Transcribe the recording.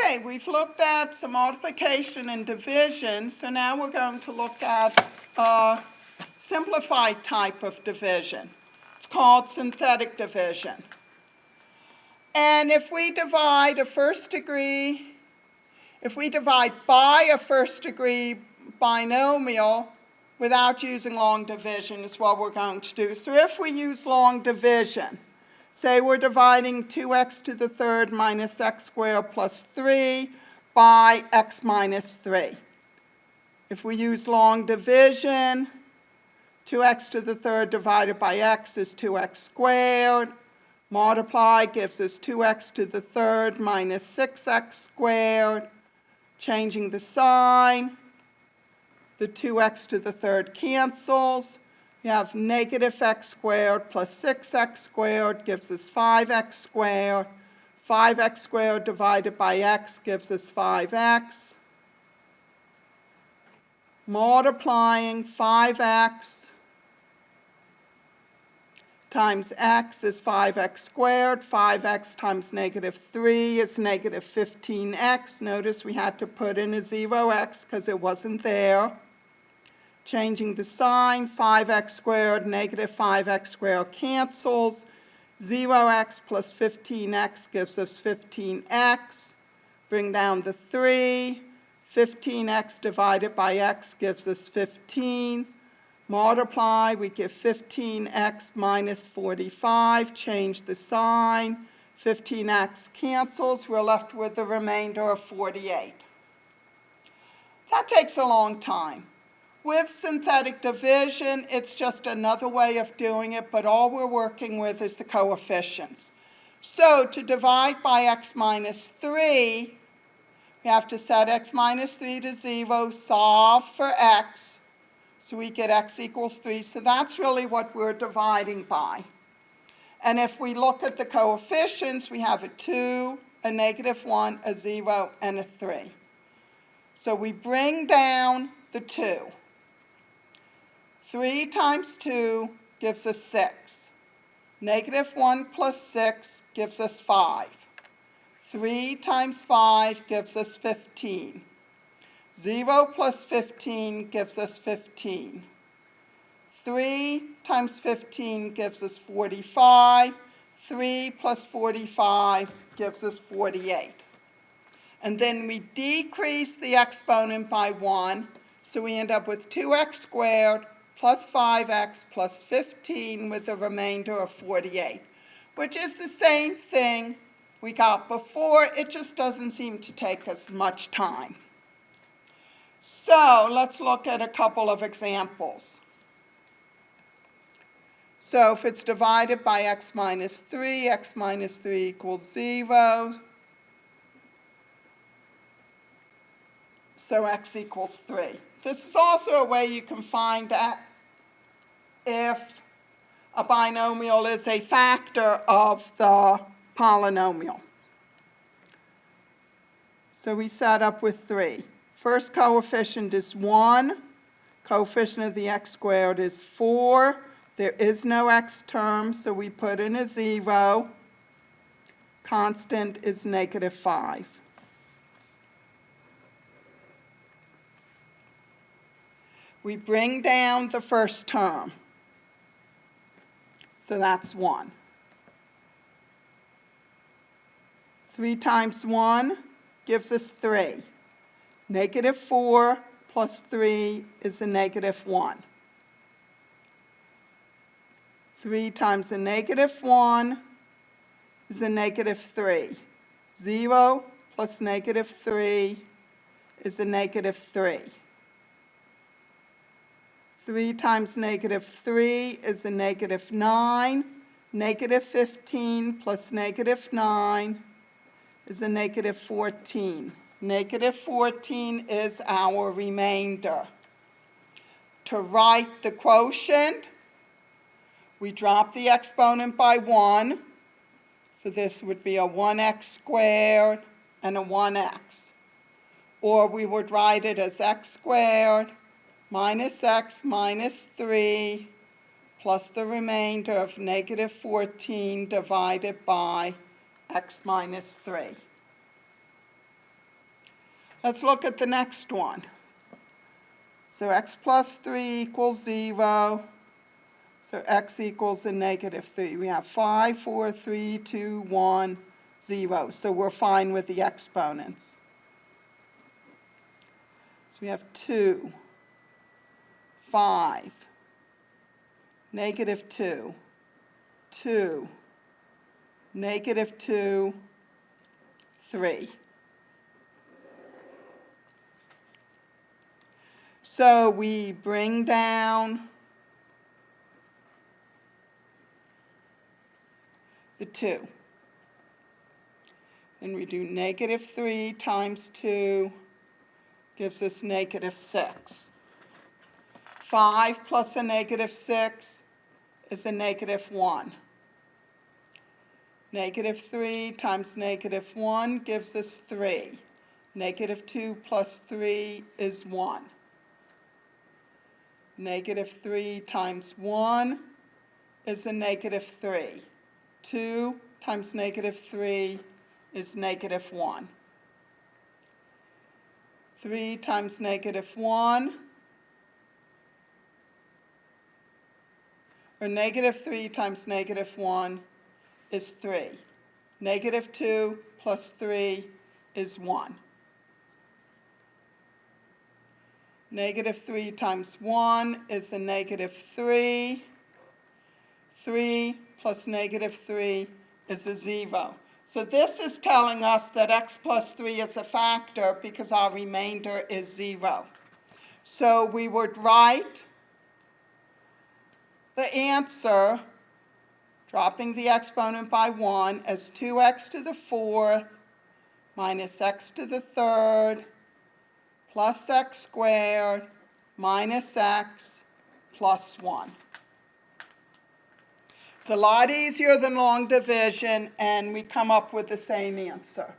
Okay, we've looked at some multiplication and division, so now we're going to look at a simplified type of division. It's called synthetic division. And if we divide by a first degree binomial without using long division is what we're going to do. So if we use long division, say we're dividing 2x to the third minus x squared plus 3 by x minus 3. If we use long division, 2x to the third divided by x is 2x squared. Multiply gives us 2x to the third minus 6x squared. Changing the sign, the 2x to the third cancels. We have negative x squared plus 6x squared gives us 5x squared. 5x squared divided by x gives us 5x. Multiplying 5x times x is 5x squared. 5x times negative 3 is negative 15x. Notice we had to put in a 0x because it wasn't there. Changing the sign, 5x squared, negative 5x squared cancels. 0x plus 15x gives us 15x. Bring down the 3. 15x divided by x gives us 15. Multiply, we get 15x minus 45. Change the sign. 15x cancels. We're left with the remainder of 48. That takes a long time. With synthetic division, it's just another way of doing it, but all we're working with is the coefficients. So to divide by x minus 3, we have to set x minus 3 to 0, solve for x, so we get x equals 3. So that's really what we're dividing by. And if we look at the coefficients, we have a 2, a negative 1, a 0, and a 3. So we bring down the 2. 3 times 2 gives us 6. Negative 1 plus 6 gives us 5. 3 times 5 gives us 15. 0 plus 15 gives us 15. 3 times 15 gives us 45. 3 plus 45 gives us 48. And then we decrease the exponent by 1, so we end up with 2x squared plus 5x plus 15 with a remainder of 48, which is the same thing we got before. It just doesn't seem to take us much time. So let's look at a couple of examples. So if it's divided by x minus 3 equals 0. So x equals 3. This is also a way you can find that if a binomial is a factor of the polynomial. So we set up with 3. First coefficient is 1. Coefficient of the x squared is 4. There is no x term, so we put in a 0. Constant is negative 5. We bring down the first term. So that's 1. 3 times 1 gives us 3. Negative 4 plus 3 is a negative 1. 3 times a negative 1 is a negative 3. 0 plus negative 3 is a negative 3. 3 times negative 3 is a negative 9. Negative 15 plus negative 9 is a negative 14. Negative 14 is our remainder. To write the quotient, we drop the exponent by 1. So this would be a 1x squared and a 1x. Or we would write it as x squared minus x minus 3 plus the remainder of negative 14 divided by x minus 3. Let's look at the next one. So x plus 3 equals 0. So x equals a negative 3. We have 5, 4, 3, 2, 1, 0. So we're fine with the exponents. So we have 2, 5, negative 2, 2, negative 2, 3. So we bring down the 2. Then we do negative 3 times 2 gives us negative 6. 5 plus a negative 6 is a negative 1. Negative 3 times negative 1 gives us 3. Negative 2 plus 3 is 1. Negative 3 times 1 is a negative 3. 2 times negative 3 is negative 1. 3 times negative 1, or negative 3 times negative 1 is 3. Negative 2 plus 3 is 1. Negative 3 times 1 is a negative 3. 3 plus negative 3 is a 0. So this is telling us that x plus 3 is a factor because our remainder is 0. So we would write the answer, dropping the exponent by 1, as 2x to the 4th minus x to the 3rd plus x squared minus x plus 1. It's a lot easier than long division, and we come up with the same answer.